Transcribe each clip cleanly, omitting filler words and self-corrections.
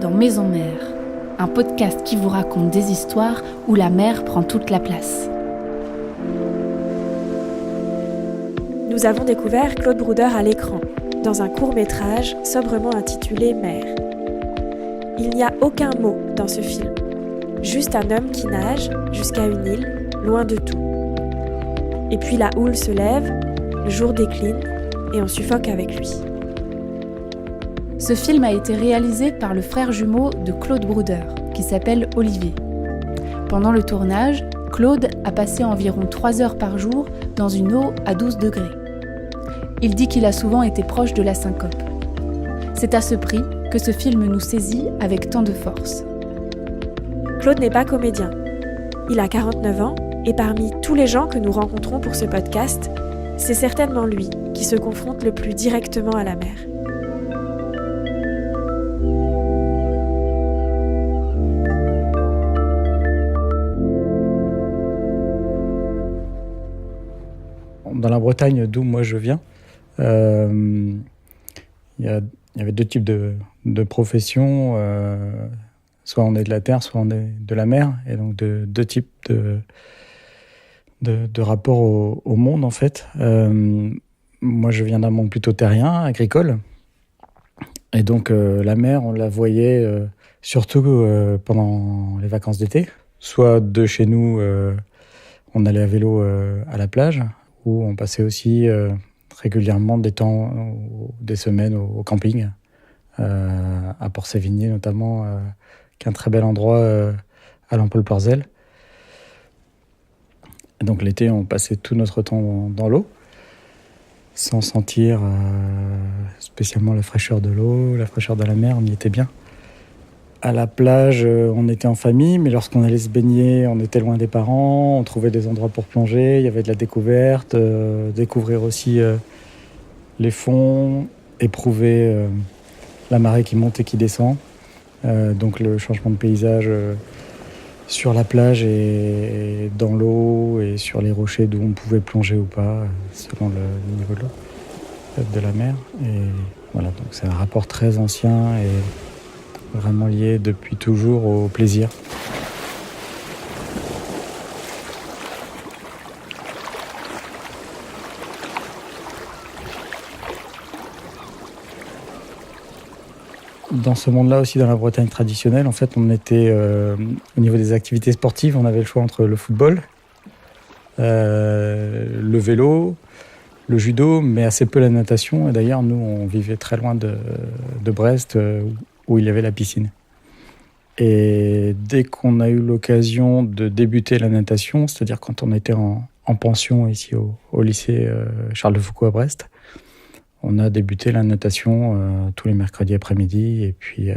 dans Maison Mère, un podcast qui vous raconte des histoires où la mer prend toute la place. Nous avons découvert Claude Brouder à l'écran, dans un court-métrage sobrement intitulé Mer. Il n'y a aucun mot dans ce film, juste un homme qui nage jusqu'à une île, loin de tout. Et puis la houle se lève, le jour décline et on suffoque avec lui. Ce film a été réalisé par le frère jumeau de Claude Brouder, qui s'appelle Olivier. Pendant le tournage, Claude a passé environ 3 heures par jour dans une eau à 12 degrés. Il dit qu'il a souvent été proche de la syncope. C'est à ce prix que ce film nous saisit avec tant de force. Claude n'est pas comédien. Il a 49 ans et parmi tous les gens que nous rencontrons pour ce podcast, c'est certainement lui qui se confronte le plus directement à la mer. Dans la Bretagne, d'où moi je viens, il y avait 2 types de professions. Soit on est de la terre, soit on est de la mer. Et donc 2 types de rapports au monde, en fait. Moi, je viens d'un monde plutôt terrien, agricole. Et donc la mer, on la voyait surtout pendant les vacances d'été. Soit de chez nous, on allait à vélo à la plage, où on passait aussi régulièrement des semaines au camping, à Port-Sévigné notamment, qui est un très bel endroit à l'Empole-Porzel. Et donc l'été, on passait tout notre temps dans l'eau, sans sentir spécialement la fraîcheur de l'eau, la fraîcheur de la mer, on y était bien. À la plage, on était en famille, mais lorsqu'on allait se baigner, on était loin des parents, on trouvait des endroits pour plonger, il y avait de la découverte, découvrir aussi les fonds, éprouver la marée qui monte et qui descend, donc le changement de paysage sur la plage et dans l'eau et sur les rochers d'où on pouvait plonger ou pas, selon le niveau de la mer. Et voilà, donc c'est un rapport très ancien et vraiment lié depuis toujours au plaisir. Dans ce monde-là aussi, dans la Bretagne traditionnelle, en fait, on était au niveau des activités sportives, on avait le choix entre le football, le vélo, le judo, mais assez peu la natation. Et d'ailleurs, nous, on vivait très loin de Brest, où il y avait la piscine. Et dès qu'on a eu l'occasion de débuter la natation, c'est-à-dire quand on était en pension ici au lycée Charles de Foucault à Brest, on a débuté la natation tous les mercredis après-midi. Et puis,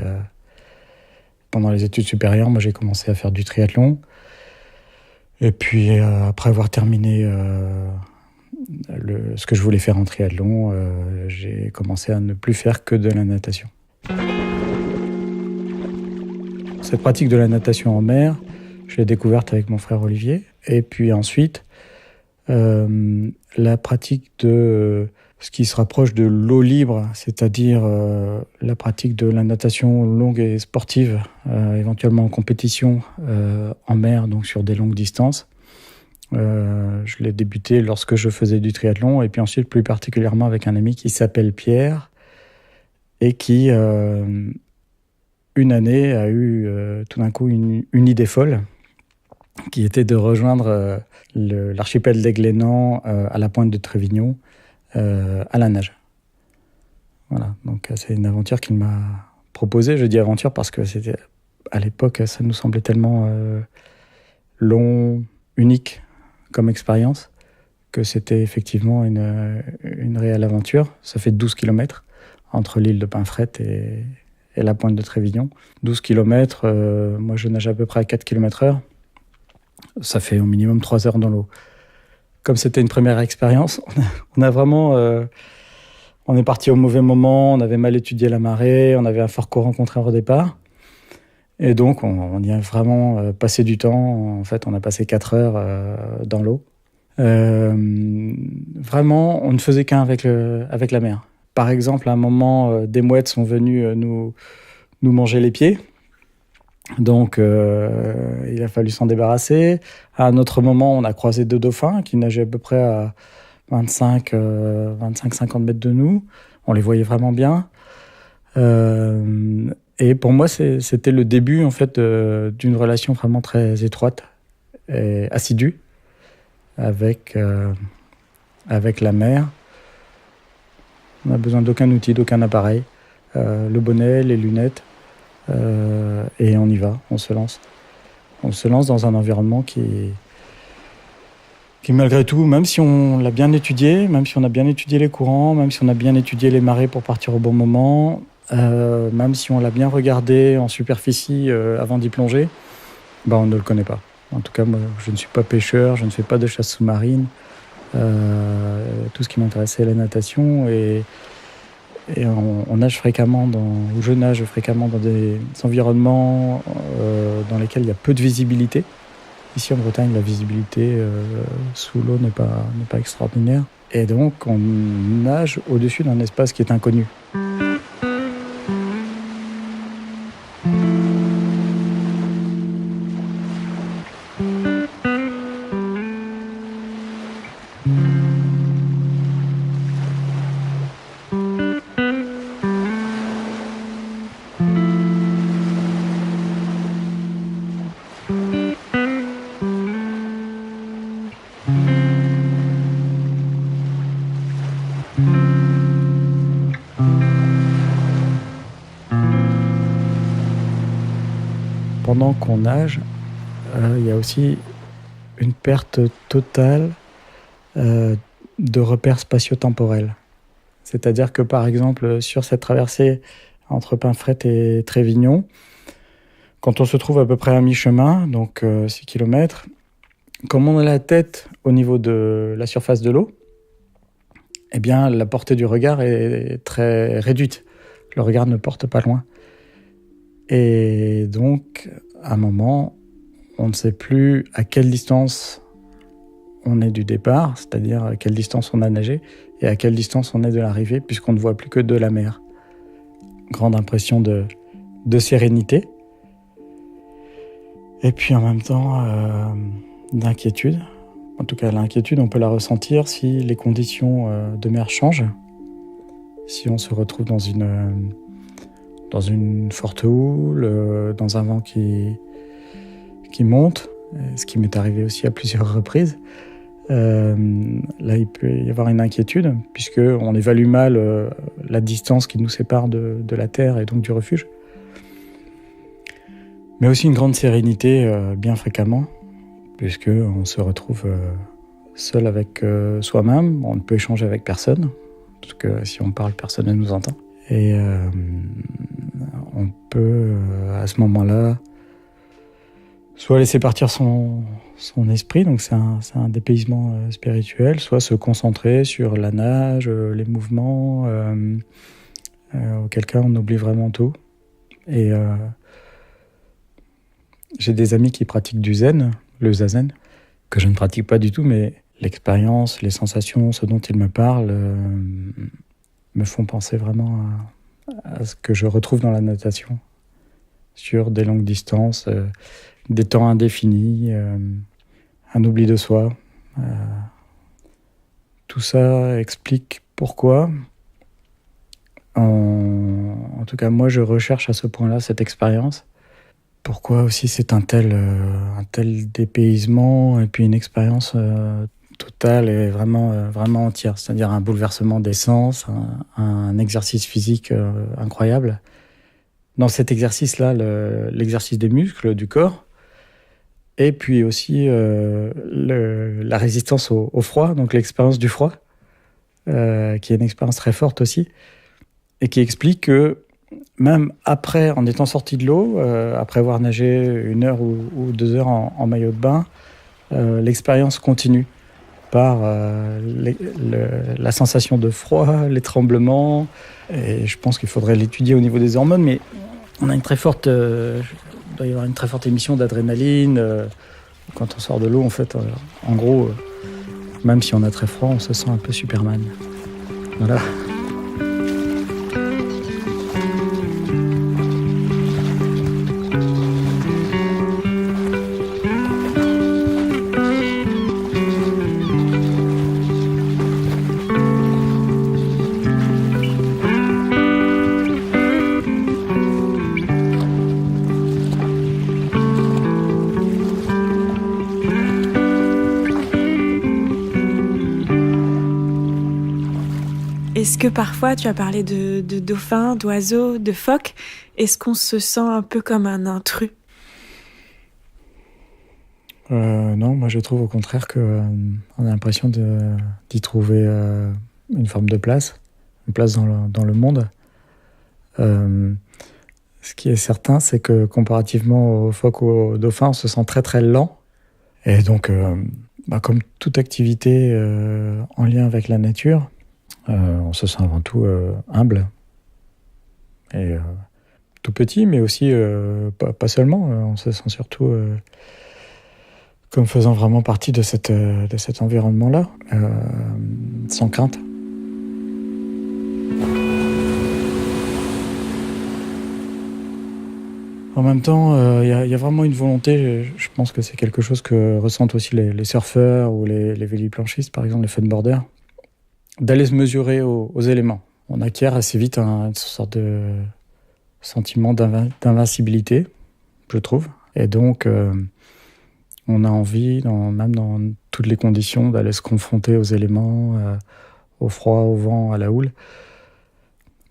pendant les études supérieures, moi, j'ai commencé à faire du triathlon. Et puis, après avoir terminé ce que je voulais faire en triathlon, j'ai commencé à ne plus faire que de la natation. Cette pratique de la natation en mer, je l'ai découverte avec mon frère Olivier. Et puis ensuite, la pratique de ce qui se rapproche de l'eau libre, c'est-à-dire la pratique de la natation longue et sportive, éventuellement en compétition en mer, donc sur des longues distances. Je l'ai débuté lorsque je faisais du triathlon, et puis ensuite plus particulièrement avec un ami qui s'appelle Pierre, et qui, une année, a eu tout d'un coup une idée folle, qui était de rejoindre l'archipel des Glénans à la pointe de Trévignon, à la nage. Voilà, donc c'est une aventure qu'il m'a proposée. Je dis aventure parce que c'était, à l'époque, ça nous semblait tellement long, unique comme expérience, que c'était effectivement une réelle aventure. Ça fait 12 km entre l'île de Pinfret et la pointe de Trévignon. 12 km, moi je nage à peu près à 4 km/h. Ça fait au minimum 3 heures dans l'eau. Comme c'était une première expérience, on a vraiment... on est parti au mauvais moment, on avait mal étudié la marée, on avait un fort courant contraire au départ. Et donc, on y a vraiment passé du temps. En fait, on a passé 4 heures dans l'eau. Vraiment, on ne faisait qu'un avec la mer. Par exemple, à un moment, des mouettes sont venues nous manger les pieds. Donc, il a fallu s'en débarrasser. À un autre moment, on a croisé 2 dauphins qui nageaient à peu près à 25-50 mètres de nous. On les voyait vraiment bien. Et pour moi, c'était le début en fait d'une relation vraiment très étroite et assidue avec la mer. On n'a besoin d'aucun outil, d'aucun appareil. Le bonnet, les lunettes, et on y va, on se lance. On se lance dans un environnement qui malgré tout, même si on l'a bien étudié, même si on a bien étudié les courants, même si on a bien étudié les marées pour partir au bon moment, même si on l'a bien regardé en superficie avant d'y plonger, on ne le connaît pas. En tout cas, moi, je ne suis pas pêcheur, je ne fais pas de chasse sous-marine. Tout ce qui m'intéresse, c'est la natation et on nage fréquemment ou je nage fréquemment dans des environnements dans lesquels il y a peu de visibilité. Ici en Bretagne, la visibilité sous l'eau n'est pas extraordinaire. Et donc, on nage au-dessus d'un espace qui est inconnu. Pendant qu'on nage, il y a aussi une perte totale de repères spatio-temporels. C'est-à-dire que, par exemple, sur cette traversée entre Pinfret et Trévignon, quand on se trouve à peu près à mi-chemin, donc 6 km, comme on a la tête au niveau de la surface de l'eau, eh bien, la portée du regard est très réduite. Le regard ne porte pas loin. Et donc, à un moment, on ne sait plus à quelle distance on est du départ, c'est-à-dire à quelle distance on a nagé, et à quelle distance on est de l'arrivée, puisqu'on ne voit plus que de la mer. Grande impression de sérénité. Et puis en même temps, d'inquiétude. En tout cas, l'inquiétude, on peut la ressentir si les conditions de mer changent. Si on se retrouve dans une forte houle, dans un vent qui monte, ce qui m'est arrivé aussi à plusieurs reprises. Là, il peut y avoir une inquiétude, puisqu'on évalue mal la distance qui nous sépare de la terre et donc du refuge. Mais aussi une grande sérénité, bien fréquemment, puisqu'on se retrouve seul avec soi-même. On ne peut échanger avec personne, parce que si on parle, personne ne nous entend. Et on peut, à ce moment-là, soit laisser partir son esprit, donc c'est un dépaysement spirituel, soit se concentrer sur la nage, les mouvements, auquel cas on oublie vraiment tout. Et j'ai des amis qui pratiquent du zen, le zazen, que je ne pratique pas du tout, mais l'expérience, les sensations, ce dont ils me parlent, me font penser vraiment à ce que je retrouve dans la natation, sur des longues distances, des temps indéfinis, un oubli de soi. Tout ça explique pourquoi, en tout cas moi je recherche à ce point-là cette expérience. Pourquoi aussi c'est un tel dépaysement et puis une expérience totale et vraiment entière, c'est-à-dire un bouleversement des sens, un exercice physique incroyable. Dans cet exercice-là, l'exercice des muscles du corps, et puis aussi la résistance au froid, donc l'expérience du froid, qui est une expérience très forte aussi, et qui explique que même après, en étant sorti de l'eau, après avoir nagé 1 heure ou 2 heures en maillot de bain, l'expérience continue par la sensation de froid, les tremblements. Et je pense qu'il faudrait l'étudier au niveau des hormones, mais on a il doit y avoir une très forte émission d'adrénaline. Quand on sort de l'eau, en fait, en gros, même si on a très froid, on se sent un peu Superman. Voilà. Est-ce que parfois, tu as parlé de dauphins, d'oiseaux, de phoques, est-ce qu'on se sent un peu comme un intrus ? Non, moi je trouve au contraire qu'on a l'impression d'y trouver une forme de place, une place dans le monde. Ce qui est certain, c'est que comparativement aux phoques ou aux dauphins, on se sent très très lent. Et donc, comme toute activité en lien avec la nature, on se sent avant tout humble. Et tout petit, mais aussi pas seulement. On se sent surtout comme faisant vraiment partie de cet environnement-là, sans crainte. En même temps, y a vraiment une volonté, je pense que c'est quelque chose que ressentent aussi les surfeurs ou les véliplanchistes, par exemple les funboarders, d'aller se mesurer aux éléments. On acquiert assez vite une sorte de sentiment d'invincibilité, je trouve. Et donc, on a envie, même dans toutes les conditions, d'aller se confronter aux éléments, au froid, au vent, à la houle.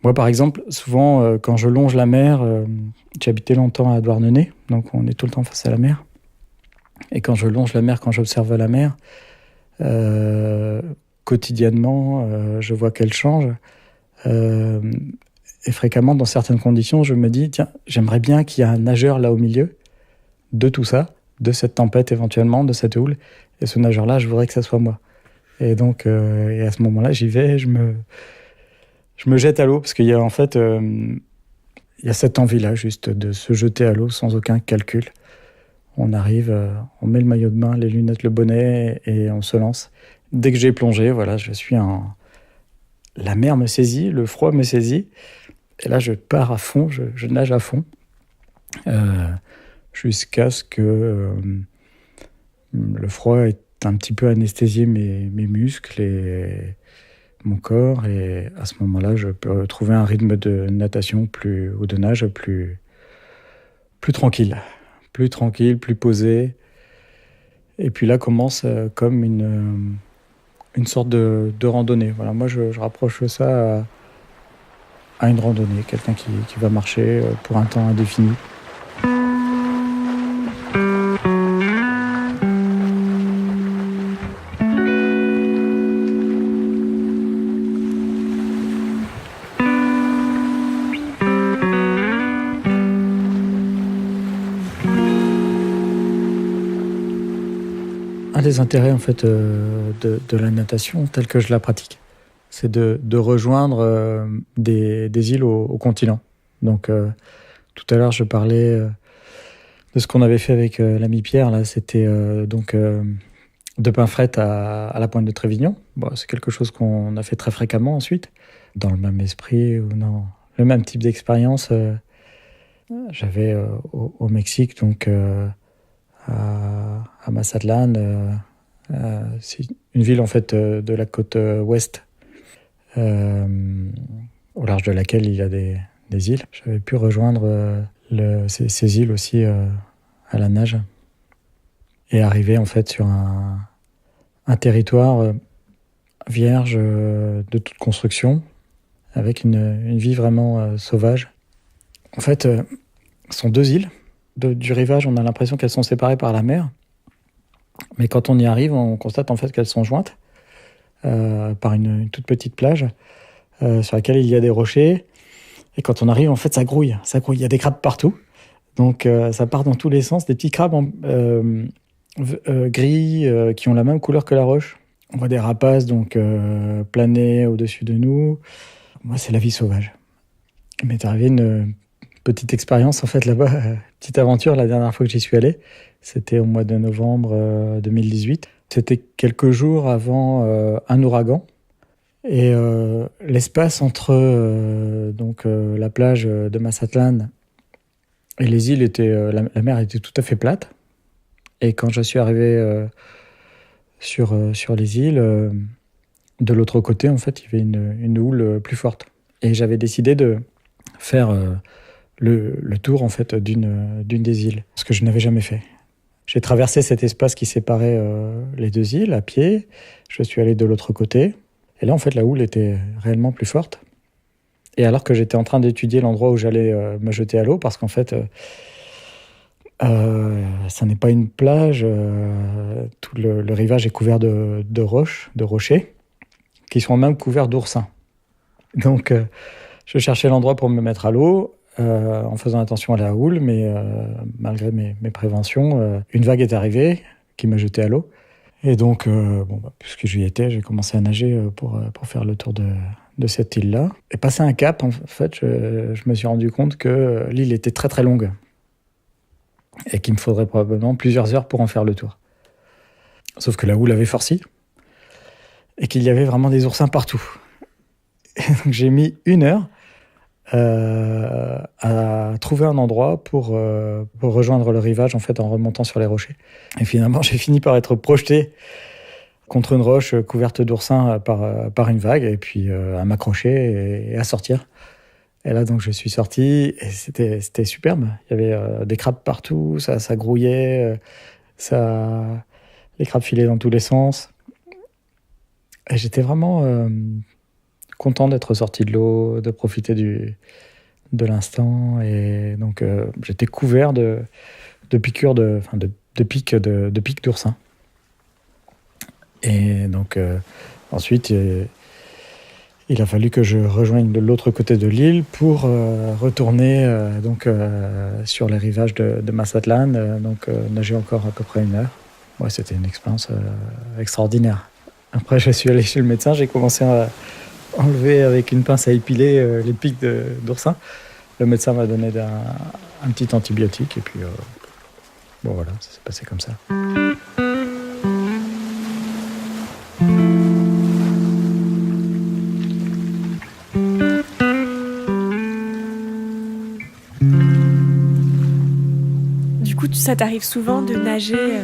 Moi, par exemple, souvent, quand je longe la mer, j'ai habité longtemps à Douarnenez, donc on est tout le temps face à la mer. Et quand je longe la mer, quand j'observe la mer, quotidiennement, je vois qu'elle change. Et fréquemment, dans certaines conditions, je me dis, tiens, j'aimerais bien qu'il y ait un nageur là au milieu de tout ça, de cette tempête éventuellement, de cette houle. Et ce nageur-là, je voudrais que ça soit moi. Et donc, et à ce moment-là, j'y vais, je me jette à l'eau, parce qu'il y a en fait, il y a cette envie-là, juste de se jeter à l'eau sans aucun calcul. On arrive, on met le maillot de bain, les lunettes, le bonnet, et on se lance. Dès que j'ai plongé, voilà, la mer me saisit, le froid me saisit, et là je pars à fond, je nage à fond, jusqu'à ce que le froid ait un petit peu anesthésié mes muscles et mon corps, et à ce moment-là, je peux trouver un rythme de natation ou de nage plus tranquille, plus posé. Et puis là commence comme une sorte de randonnée. Voilà, moi, je rapproche ça à une randonnée, quelqu'un qui va marcher pour un temps indéfini. Un des intérêts en fait de la natation telle que je la pratique, c'est de rejoindre des îles au continent. Donc tout à l'heure je parlais de ce qu'on avait fait avec l'ami Pierre. Là, c'était de Pinfret à la pointe de Trévignon. Bon, c'est quelque chose qu'on a fait très fréquemment ensuite, dans le même esprit ou dans le même type d'expérience. J'avais au Mexique donc à Mazatlán, c'est une ville en fait de la côte ouest, au large de laquelle il y a des îles. J'avais pu rejoindre ces îles aussi à la nage et arriver en fait sur un territoire vierge de toute construction, avec une vie vraiment sauvage. En fait, ce sont deux îles. Du rivage, on a l'impression qu'elles sont séparées par la mer. Mais quand on y arrive, on constate en fait qu'elles sont jointes par une toute petite plage sur laquelle il y a des rochers. Et quand on arrive, en fait, ça grouille. Il y a des crabes partout. Donc, ça part dans tous les sens. Des petits crabes gris qui ont la même couleur que la roche. On voit des rapaces donc planer au-dessus de nous. Moi, c'est la vie sauvage. Il m'est arrivé une petite expérience en fait là-bas, petite aventure la dernière fois que j'y suis allé. C'était au mois de novembre 2018. C'était quelques jours avant un ouragan. Et l'espace entre la plage de Mazatlán et les îles la mer était tout à fait plate. Et quand je suis arrivé sur les îles, de l'autre côté, en fait, il y avait une houle plus forte. Et j'avais décidé de faire le tour en fait d'une des îles, ce que je n'avais jamais fait. J'ai traversé cet espace qui séparait les deux îles à pied. Je suis allé de l'autre côté Et là, en fait, la houle était réellement plus forte. Et alors que j'étais en train d'étudier l'endroit où j'allais me jeter à l'eau, parce qu'en fait, ça n'est pas une plage, tout le rivage est couvert de roches, de rochers, qui sont même couverts d'oursins. Donc, je cherchais l'endroit pour me mettre à l'eau, en faisant attention à la houle, mais malgré mes préventions, une vague est arrivée qui m'a jeté à l'eau. Et donc, puisque j'y étais, j'ai commencé à nager pour faire le tour de cette île-là. Et passé un cap, en fait, je me suis rendu compte que l'île était très très longue et qu'il me faudrait probablement plusieurs heures pour en faire le tour. Sauf que la houle avait forci et qu'il y avait vraiment des oursins partout. Et donc j'ai mis 1 heure à trouver un endroit pour rejoindre le rivage, en fait, en remontant sur les rochers. Et finalement, j'ai fini par être projeté contre une roche couverte d'oursins par une vague, et puis à m'accrocher et à sortir. Et là, donc, je suis sorti, et c'était superbe. Il y avait des crabes partout, ça grouillait, les crabes filaient dans tous les sens. Et j'étais vraiment content d'être sorti de l'eau, de profiter de l'instant. Et donc, j'étais couvert de piqûres, de pics d'oursins. Et donc, ensuite, il a fallu que je rejoigne de l'autre côté de l'île pour retourner sur les rivages de Mazatlan, nager encore à peu près 1 heure. Ouais, c'était une expérience extraordinaire. Après, je suis allé chez le médecin, j'ai commencé à enlever avec une pince à épiler les pics d'oursin. Le médecin m'a donné un petit antibiotique et puis voilà, ça s'est passé comme ça. Du coup, ça t'arrive souvent de nager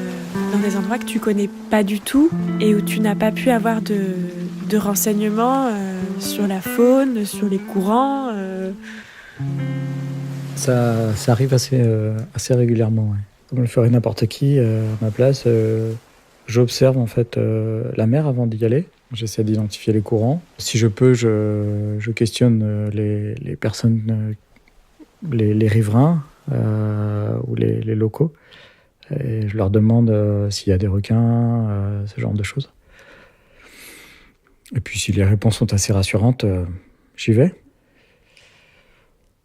dans des endroits que tu connais pas du tout et où tu n'as pas pu avoir de renseignements sur la faune, sur les courants Ça arrive assez régulièrement, ouais. Comme le ferait n'importe qui à ma place, j'observe en fait la mer avant d'y aller. J'essaie d'identifier les courants. Si je peux, je questionne les personnes, les riverains ou les locaux. Et je leur demande s'il y a des requins, ce genre de choses. Et puis si les réponses sont assez rassurantes, j'y vais.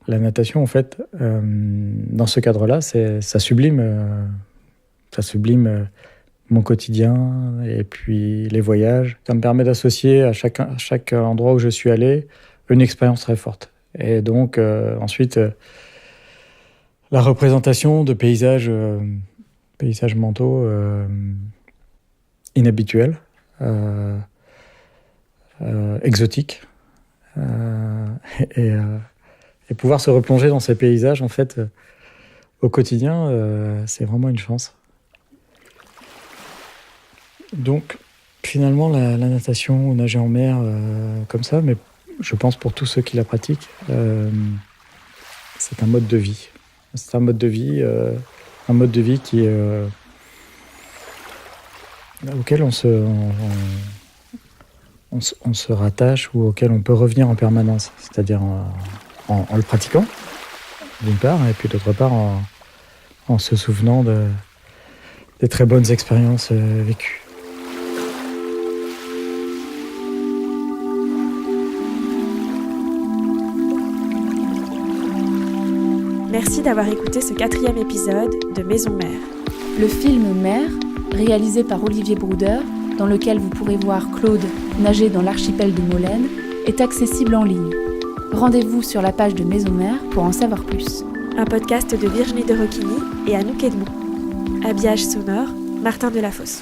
La natation, en fait, dans ce cadre-là, ça sublime mon quotidien et puis les voyages. Ça me permet d'associer à chaque endroit où je suis allé une expérience très forte. Et donc, ensuite, la représentation de paysages mentaux inhabituels, exotiques, et pouvoir se replonger dans ces paysages, en fait, au quotidien, c'est vraiment une chance. Donc, finalement, la natation ou nager en mer, comme ça, mais je pense pour tous ceux qui la pratiquent, c'est un mode de vie. C'est un mode de vie qui auquel on se rattache ou auquel on peut revenir en permanence, c'est-à-dire en le pratiquant, d'une part, et puis d'autre part en se souvenant des très bonnes expériences vécues. Merci d'avoir écouté ce 4e épisode de Maison Mère. Le film Mère, réalisé par Olivier Brouder, dans lequel vous pourrez voir Claude nager dans l'archipel de Molène, est accessible en ligne. Rendez-vous sur la page de Maison Mère pour en savoir plus. Un podcast de Virginie de Roquigny et Anouk Edmond. Habillage sonore, Martin Delafosse.